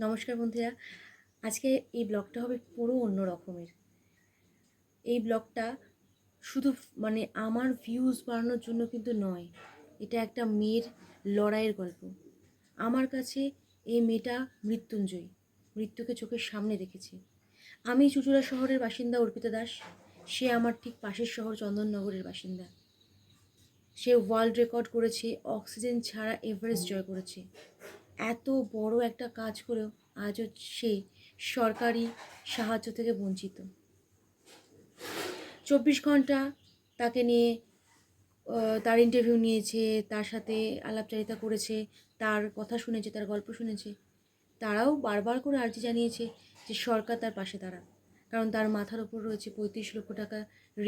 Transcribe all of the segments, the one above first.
নমস্কার বন্ধুরা, আজকে এই ব্লগটা হবে পুরো অন্য রকমের। এই ব্লগটা শুধু আমার ভিউজ বাড়ানোর জন্য কিন্তু নয়, এটা একটা মেয়ের লড়াইয়ের গল্প। আমার কাছে এই মেয়েটা মৃত্যুঞ্জয়ী, মৃত্যুকে চোখের সামনে দেখেছি। আমি চুঁচুড়া শহরের বাসিন্দা অর্পিতা দাস, সে আমার ঠিক পাশের শহর চন্দননগরের বাসিন্দা। সে ওয়ার্ল্ড রেকর্ড করেছে, অক্সিজেন ছাড়া এভারেস্ট জয় করেছে। এত বড় একটা কাজ করেও আজও সে সরকারি সাহায্য থেকে বঞ্চিত। 24 ঘন্টা তাকে নিয়ে তার ইন্টারভিউ নিয়েছে, তার সাথে আলাপচারিতা করেছে, তার কথা শুনেছে, তার গল্প শুনেছে। তারাও বারবার করে আর্জি জানিয়েছে যে সরকার তার পাশে দাঁড়াক, কারণ তার মাথার ওপর রয়েছে 35 লক্ষ টাকা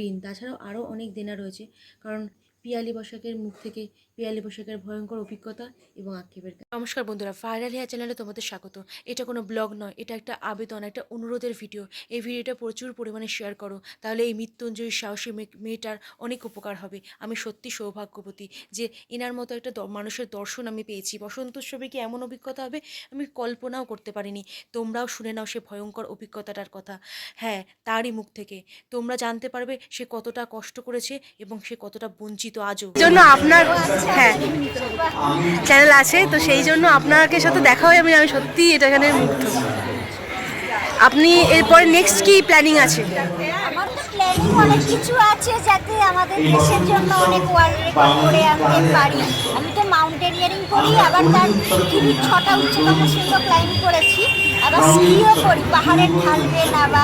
ঋণ। তাছাড়াও আরও অনেক দেনা রয়েছে, কারণ পিয়ালি বসাকের মুখ থেকে পিয়ালি বসাকের ভয়ঙ্কর অভিজ্ঞতা এবং আক্ষেপের। নমস্কার বন্ধুরা, ভাইরাল হেয়ার চ্যানেলে তোমাদের স্বাগত। এটা কোনো ব্লগ নয়, এটা একটা আবেদন, একটা অনুরোধের ভিডিও। এই ভিডিওটা প্রচুর পরিমাণে শেয়ার করো, তাহলে এই মৃত্যুঞ্জয়ী সাহসী মেয়েটার অনেক উপকার হবে। আমি সত্যি সৌভাগ্যবতী যে এনার মতো একটা মানুষের দর্শন আমি পেয়েছি। বসন্ত উৎসবে কি এমন অভিজ্ঞতা হবে আমি কল্পনাও করতে পারিনি। তোমরাও শুনে নাও সে ভয়ঙ্কর অভিজ্ঞতাটার কথা। হ্যাঁ, তারই মুখ থেকে তোমরা জানতে পারবে সে কতটা কষ্ট করেছে এবং সে কতটা বঞ্চিত আজও। জন্য আপনার চ্যানেল আছে, তো সেই জন্য আপনাকে সাথে দেখা হয়। আমি সত্যি এটা এখানে মুগ্ধ। আপনি এরপরে নেক্সট কি প্ল্যানিং আছে? আমার তো প্ল্যানিং অনেক কিছু আছে, যাতে আমাদের দেশের জন্য অনেক ওয়ার্ল্ড রেকর্ড করে আনতে পারি। আমি তো মাউন্টেনিয়ারিং করি, আবার তার পৃথিবীর 6টা উচ্চতম শৃঙ্গ ক্লাইম্ব করেছি, আবার স্কিও করি, পাহাড়ের ঢাল বেয়ে নামা।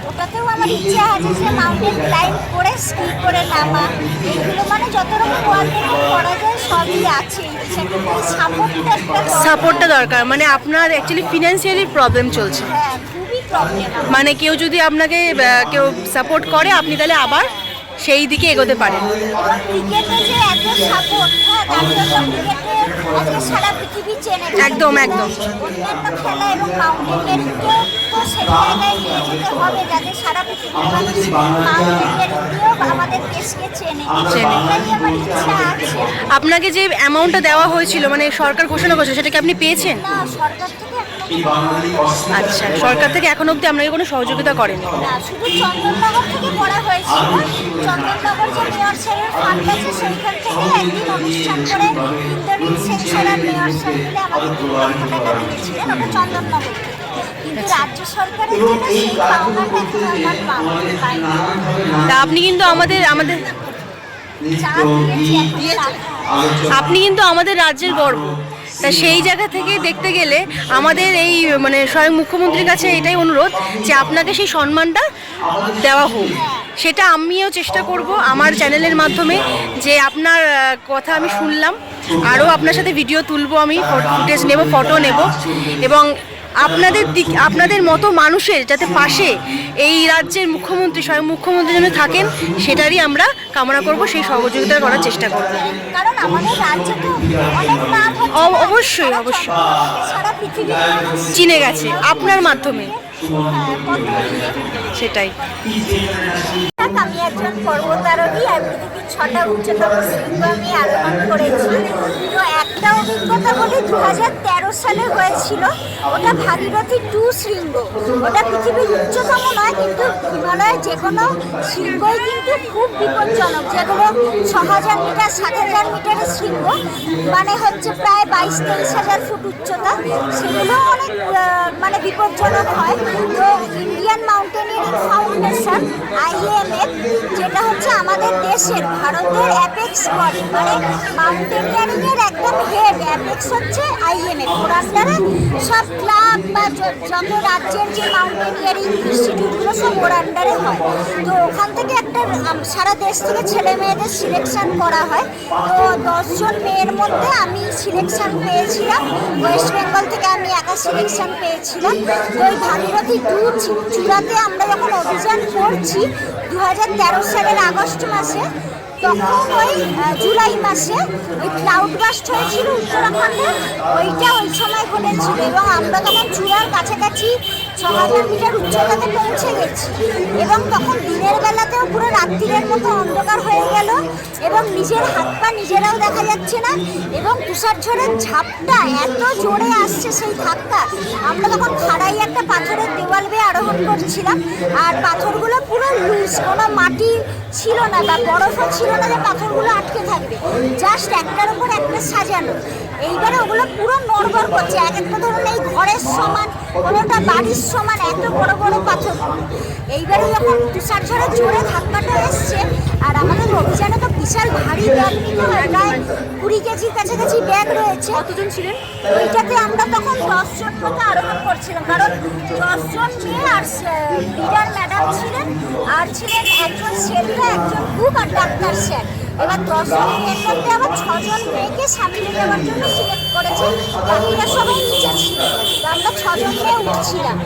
ওটাতেও আমার ইচ্ছা আছে যে মাউন্টেন ক্লাইম্ব করে স্কি করে নামা। এইগুলো যত রকম ওয়ার্ল্ড রেকর্ড করা যায় সবই আছে। সাপোর্টটা দরকার। আপনার অ্যাকচুয়ালি ফিনান্সিয়ালি প্রবলেম চলছে। হ্যাঁ, খুবই প্রবলেম। কেউ যদি আপনাকে কেউ সাপোর্ট করে, আপনি তাহলে আবার সেই দিকে এগোতে পারেন। ক্রিকেটে যে এত সাপোর্ট, তার জন্য ক্রিকেটে আজকে সারা পৃথিবী চেনে। একদম একদম। অন্যান্য খেলা এবং মাউন্টেনিয়ারিংকেও তো সেই জায়গায় নিয়ে যেতে হবে, যাতে সারা পৃথিবীর মানুষ মাউন্টেনিয়ারিংকেও আমাদের দেশকে চেনে। আমার ইচ্ছা আছে। আপনাকে যে অ্যামাউন্টটা দেওয়া হয়েছিল, সরকার ঘোষণা করেছে, সেটা কি আপনি পেয়েছেন? না, সরকার থেকে আচ্ছা, সরকার থেকে এখন অবধি আপনাকে কোনো সহযোগিতা করেনি? না, শুধু চন্দননগর থেকে করা হয়েছিল। চন্দননগর যে মেয়র স্যারের ফান্ড আছে, সেইখান থেকে একদিন অনুষ্ঠান করে ইন্দ্রনীল সেন স্যার আর মেয়র স্যার মিলে আমাদের 2 লক্ষ টাকা দিয়েছিলেন। ওটা চন্দননগর থেকে। কিন্তু রাজ্য সরকারের থেকে সেই পাওনাটা এখনো আমার পাইনি। তা আপনি কিন্তু আমাদের যা দিয়েছি আপনি কিন্তু আমাদের রাজ্যের গর্ব। তা সেই জায়গা থেকে দেখতে গেলে আমাদের এই স্বয়ং মুখ্যমন্ত্রীর কাছে এটাই অনুরোধ যে আপনাকে সেই সম্মানটা দেওয়া হোক। সেটা আমিও চেষ্টা করব আমার চ্যানেলের মাধ্যমে, যে আপনার কথা আমি শুনলাম, আরও আপনার সাথে ভিডিও তুলবো, আমি ফুটেজ নেব, ফটো নেব, এবং আপনাদের মতো মানুষের যাতে পাশে এই রাজ্যের মুখ্যমন্ত্রী, স্বয়ং মুখ্যমন্ত্রী যেন থাকেন, সেটারই আমরা কামনা করব, সেই সহযোগিতা করার চেষ্টা করব। কারণ আমাদের রাজ্যে তো অনেক নাম হচ্ছে, অবশ্যই অবশ্যই সারা পৃথিবীর মানুষ চিনে গেছে আপনার মাধ্যমে। সেটাই। আমি একজন পর্বতারোহী, আর পৃথিবীর 6টা উচ্চতম শৃঙ্গ আমি আরোহণ করেছি। তো একটা অভিজ্ঞতা বলি, 2013 সালে হয়েছিল। ওটা ভাগীরথী 2 শৃঙ্গ। ওটা পৃথিবীর উচ্চতম নয়, কিন্তু হিমালয়ের যে কোনো শৃঙ্গই কিন্তু খুব বিপজ্জনক। যেগুলো 6000 মিটার 7000 মিটারের শৃঙ্গ, হচ্ছে প্রায় 22-23 হাজার ফুট উচ্চতা, সেগুলো অনেক বিপজ্জনক হয়। তো ইন্ডিয়ান মাউন্টেনিয়ারিং ফাউন্ডেশন IAMF, যেটা হচ্ছে আমাদের দেশের ভারতের অ্যাপেক্স বডি, মাউন্টেনিয়ারিং এর একদম হেড অ্যাপেক্স হচ্ছে IAMF। ওর আন্ডারে সব ক্লাব বা যত রাজ্যের যে মাউন্টেনিয়ারিং ইনস্টিটিউটগুলো সব ওর আন্ডারে হয়। তো ওখান থেকে একটা সারা দেশ থেকে ছেলে মেয়েদের সিলেকশন করা হয়। তো 10 জন মেয়ের মধ্যে আমি সিলেকশন পেয়েছিলাম। ওয়েস্ট বেঙ্গল থেকে আমি একা সিলেকশন পেয়েছিলাম। তো ওই ভাগীরথী 2 চূড়াতে আমরা যখন অভিযান করছি 2013 সালের আগস্ট মাসে, তখন ওই জুলাই মাসে ওই ক্লাউড বাস্ট হয়েছিল উত্তরাখণ্ডে, ওইটা ওই সময় ঘটেছিল এবং আমরা তখন চূড়ার কাছাকাছি 6000 মিটার উচ্চতাতে পৌঁছে গেছি এবং তখন দিনের বেলাতেও পুরো রাত্রির মতো অন্ধকার হয়ে গেল এবং নিজের হাত পা নিজেরাও দেখা যাচ্ছে না এবং তুষার ঝড়ের ঝাপটা এত জোরে আসছে সেই ধাক্কা, আমরা তখন খাড়াই একটা পাথরের দেওয়াল বেয়ে আরোহণ করছিলাম আর পাথরগুলো পুরো লুজ, কোনো মাটি ছিল না বা বরফও ছিল না যে পাথরগুলো আটকে থাকবে, জাস্ট একটার উপর একটা সাজানো। এইবারে ওগুলো পুরো নড়বড় করছে, এক একটা ধরুন এই ঘরের সমান, কোনোটা বাড়ির সমান, এত বড় বড় পাথর। এইবারে যখন তুষার ঝড়ে জোরে ধাক্কাটা এসছে আর আমাদের অভিযানে তো বিশাল ভারী ব্যাগ নিতে হয়, প্রায় 20 কেজির কাছাকাছি ব্যাগ রয়েছে। কতজন ছিলেন? ওইটাতে আমরা তখন 10 জন মতো আরোহণ করছিলাম, কারণ 10 জন মেয়ে আর লিডার ম্যাডাম ছিলেন আর ছিলেন একজন শেল্টা, একজন কুক আর ডাক্তার স্যার। এবার 10 জন মেয়ের মধ্যে আবার 6 জন মেয়েকে সামিলে নেওয়ার জন্য সিলেক্ট করেছে, বাকিরা সবাই নিচে ছিল, তো আমরা 6 জন মেয়ে উঠছিলাম।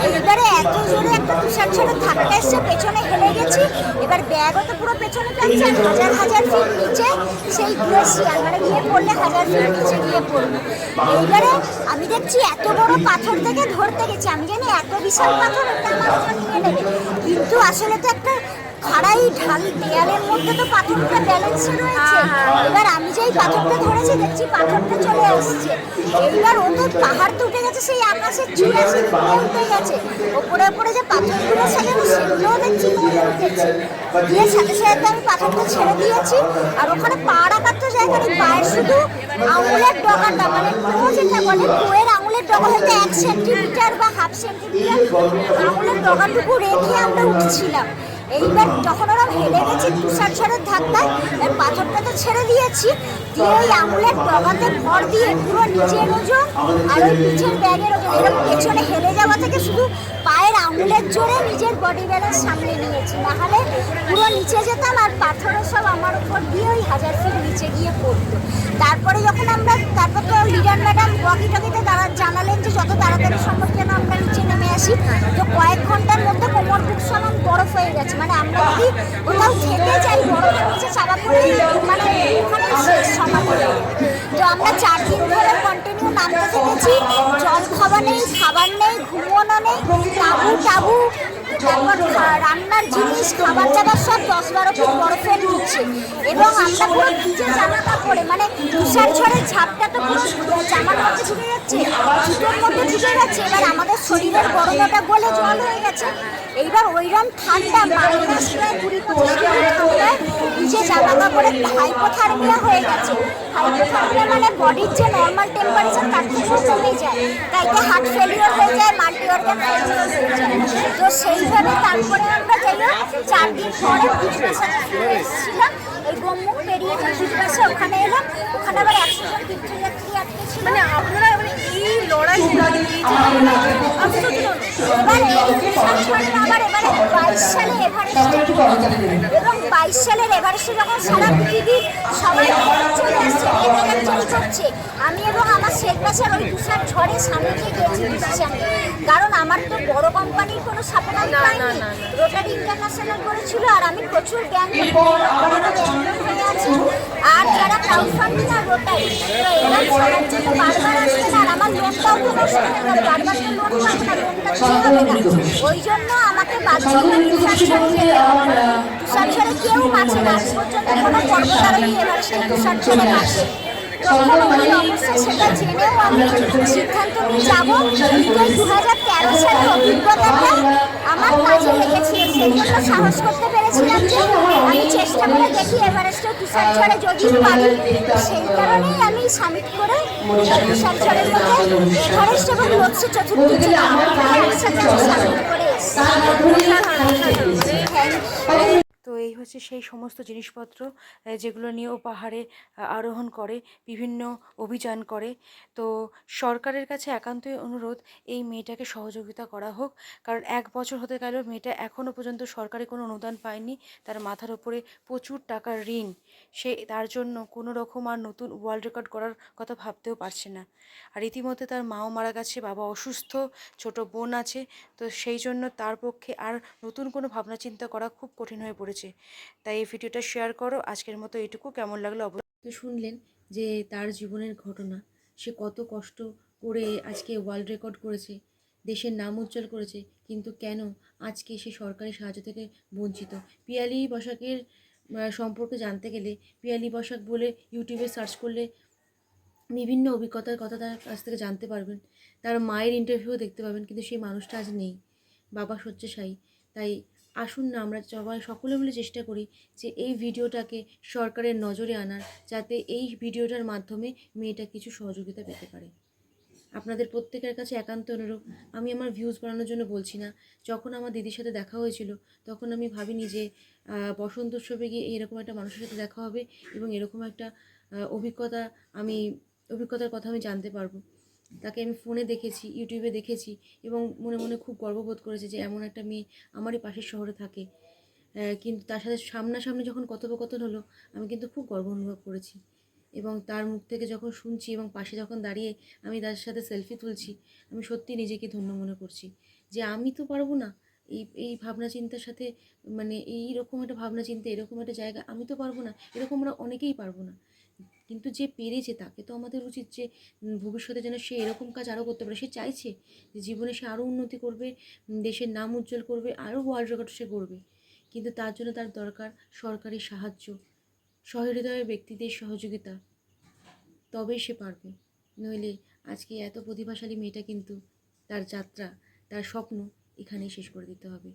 এইবারে এত জোরে একটা তুষার ঝড়ের ধাক্কা এসছে, পেছনে হেলে গেছি, এবার ব্যাগও তো পুরো পেছনে টানছে, হাজার হাজার ফিট নিচে সেই গ্লেসিয়ার, মানে গিয়ে পড়লে 1000 ফিট নিচে গিয়ে পড়লো। এইবারে আমি দেখছি এত বড় পাথর থেকে ধরতে গেছি, আমি জানি এত বিশাল পাথর এটা আমার উপর নিয়ে নেবে, কিন্তু আসলে তো একটা খাড়াই ঢাল দেয়ালের মধ্যে তো পাথরটা ব্যালেন্সে রয়েছে। এবার আমি যেই পাথরটা ধরেছি দেখছি পাথরটা চলে আসছে, এইবার ও তো পাহাড় তো উঠে গেছে, সেই আকাশের চূড়া সে উঠে গেছে, ওপরে ওপরে যে পাথরগুলো সাজানো সেগুলোও দেখছি উঠেছে। দিয়ে সাথে সাথে আমি পাথরটা ছেড়ে দিয়েছি আর ওখানে পা রাখার তো জায়গা নেই, পায়ের শুধু আঙুলের ডগাটা, মানে টো যেটা বলে টোয়ের আঙুলের ডগা হয়তো 1 সেন্টিমিটার বা হাফ সেন্টিমিটার আঙুলের ডগাটুকু রেখে আমরা উঠছিলাম। এইবার যখন ওরা হেলে গেছি তুষার ঝড়ের ধাক্কায়, এর পাথরটা তো ছেড়ে দিয়েছি, দিয়ে ওই আঙুলের ডগাতে ভর দিয়ে পুরো নিচের ওজন আর ওই পিঠের ব্যাগের ওজন এরকম পেছনে হেলে যাওয়া থেকে শুধু পায়ের আঙুলের জোরে নিজের বডি ব্যালেন্স সামলে নিয়েছি, নাহলে পুরো নিচে যেতাম আর পাথরও সব আমার উপর দিয়ে ওই 1000 ফিট নিচে গিয়ে পড়তো। তারপরে যখন তারপর তো লিডার ম্যাডাম ওয়াকি টকিতে জানালেন যে যত তাড়াতাড়ি সম্ভব যেন আমরা নিচে নেমে আসি, তো কয়েক ঘন্টার মধ্যে কোমর বুক সমান বরফ হয়ে গেছে, মানে আমরা যদি কোথাও খেতে যাই বরফের নিচে চাপা পড়ে মানে ওখানে শেষ সমাধি। তো আমরা 4 দিন ধরে কন্টিনিউ নামতে থেকেছি, জল খাওয়া নেই, খাবার নেই, ঘুমোনো নেই, তাবু তারপর রান্নার জিনিস, খাবার দাবার সব 10-12 ফুট বরফের নিচে, এবং আমরা পুরো ভিজে জামা কাপড়ে, মানে তুষার ঝড়ের ঝাপটা তো পুরো জামার মধ্যে ঢুকে যাচ্ছে, জুতোর মধ্যে ঢুকে যাচ্ছে, এবার আমাদের শরীরের গরমটা গলে জল হয়ে গেছে। এইবার ওইরকম ঠান্ডা মাইনাস প্রায় 20-25 ডিগ্রি ঠান্ডায় ভিজে জামা কাপড়ে হাইপোথার্মিয়া হয়ে গেছে। হাইপোথার্মিয়া মানে বডির যে নর্মাল টেম্পারেচার তার থেকেও কমে যায়, তাইতে হার্ট ফেলিওর হয়ে যায়, মাল্টি অর্গান ফেলিওর হয়ে যায়। তো সেইভাবে তারপরে আমরা যাই হোক 4 দিন পরে ভুজবাসাতে ফিরে এসেছিলাম, ওই গোমুখ পেরিয়ে যে ভুজবাসা ওখানে এলাম, ওখানে আবার 100 জন তীর্থযাত্রী আটকে ছিল। মানে আপনারা মানে এই লড়াই এবারে এবারে 22 সালে এভারেস্টে, এবং 22 সালের এভারেস্টে যখন সারা পৃথিবী সবাই চলে আসছে, কেনাকাটি করছে, আমি এবং আমার শেখ বাসার ওই তুষার ঝড়ে স্বামীকে গেছি ডিসিশনে, কারণ আমার তো বড় কোম্পানির কোনো সাপোর্ট পাইনি, রোটারি ইন্টারন্যাশনাল করেছিল আর আমি প্রচুর জ্ঞান হয়ে আছি, আর যারা ক্রাউড ফান্ডিং আর রোটারি তো এরা সবার জন্য বারবার আসছেন, আর আমার লোনটাও তো নষ্ট হয়ে গেল, বারবার তো লোন পাবো না, লোনটা দিয়ে হবে না, ওই জন্য আমাকে বাধ্য করে তুষার ঝড়ে কেউ বাঁচে না, আজ পর্যন্ত কোনো পর্বতারোহী এভারেস্টে তুষার ঝড়ে বাঁচে। তখন ওই অবস্থায় সেটা জেনেও আমি সিদ্ধান্ত নিয়ে যাবো, কিন্তু 2013 সালের অভিজ্ঞতাটা আমার কাজে লেগেছিল, সেই জন্য সাহস করতে পেরেছিলাম যে আমি চেষ্টা করে দেখি এভারেস্টে তুষার ঝড়ে যদি পারি, সেই কারণেই আমি সামিট করে তুষার ঝড়ের মধ্যে এভারেস্ট এবং লোকসে চতুর্থী একসাথে সামিট করে এসেছি। তো এই হচ্ছে সেই সমস্ত জিনিসপত্র যেগুলো নিয়ে ও পাহাড়ে আরোহণ করে, বিভিন্ন অভিযান করে। তো সরকারের কাছে একান্তই অনুরোধ এই মেয়েটাকে সহযোগিতা করা হোক, কারণ 1 বছর হতে গেল মেয়েটা এখনও পর্যন্ত সরকারি কোনো অনুদান পায়নি, তার মাথার ওপরে প্রচুর টাকার ঋণ, সে তার জন্য কোনো রকম আর নতুন ওয়ার্ল্ড রেকর্ড করার কথা ভাবতেও পারছে না। আর ইতিমধ্যে তার মাও মারা গেছে, বাবা অসুস্থ, ছোট বোন আছে, তো সেই জন্য তার পক্ষে আর নতুন কোনো ভাবনা চিন্তা করা খুব কঠিন হয়ে পড়েছে। তাই এই ভিডিওটা শেয়ার করো। আজকের মতো এইটুকু, কেমন লাগলো তো শুনলেন যে তার জীবনের ঘটনা, সে কত কষ্ট করে আজকে ওয়ার্ল্ড রেকর্ড করেছে, দেশের নাম উজ্জ্বল করেছে, কিন্তু কেন আজকে সে সরকারি সাহায্য থেকে বঞ্চিত। পিয়ালি বসাকের সম্পর্কে জানতে গেলে পিয়ালি বসাক বলে ইউটিউবে সার্চ করলে বিভিন্ন অভিজ্ঞতার কথা তার কাছ থেকে জানতে পারবেন, তার মায়ের ইন্টারভিউ দেখতে পাবেন, কিন্তু সেই মানুষটা আজ নেই, বাবা শয্যাশায়ী। তাই আসুন না আমরা সবাই সকলে মিলে চেষ্টা করি যে এই ভিডিওটাকে সরকারের নজরে আনার, যাতে এই ভিডিওটার মাধ্যমে মেয়েটা কিছু সহযোগিতা পেতে পারে। আপনাদের প্রত্যেকের কাছে একান্ত অনুরোধ, আমি আমার ভিউজ বাড়ানোর জন্য বলছি না। যখন আমার দিদির সাথে দেখা হয়েছিল তখন আমি ভাবিনি যে বসন্ত উৎসবে গিয়ে এরকম একটা মানুষের সাথে দেখা হবে এবং এরকম একটা অভিজ্ঞতা আমি অভিজ্ঞতার কথা আমি জানতে পারবো। তাকে আমি ফোনে দেখেছি, ইউটিউবে দেখেছি এবং মনে মনে খুব গর্ববোধ করেছি যে এমন একটা মেয়ে আমারই পাশের শহরে থাকে। কিন্তু তার সাথে সামনাসামনি যখন কথোপকথন হলো আমি কিন্তু খুব গর্ব অনুভব করেছি এবং তার মুখ থেকে যখন শুনছি এবং পাশে যখন দাঁড়িয়ে আমি তার সাথে সেলফি তুলছি, আমি সত্যি নিজেকে ধন্য মনে করছি যে আমি তো পারবো না এই ভাবনা চিন্তার সাথে, মানে এইরকম একটা ভাবনা চিন্তা, এরকম একটা জায়গা আমি তো পারবো না, এরকম আমরা অনেকেই পারবো না। কিন্তু যে পেরেছে তাকে তো আমাদের উচিত যে ভবিষ্যতে যেন সে এরকম কাজ আরও করতে পারে। সে চাইছে যে জীবনে সে আরও উন্নতি করবে, দেশের নাম উজ্জ্বল করবে, আরও ওয়ার্ল্ড রেকর্ড সে করবে, কিন্তু তার জন্য তার দরকার সরকারি সাহায্য, সহৃদয় ব্যক্তিদের সহযোগিতা, তবেই সে পারবে। নইলে আজকে এত প্রতিভাশালী মেয়েটা কিন্তু তার যাত্রা, তার স্বপ্ন এখানেই শেষ করে দিতে হবে।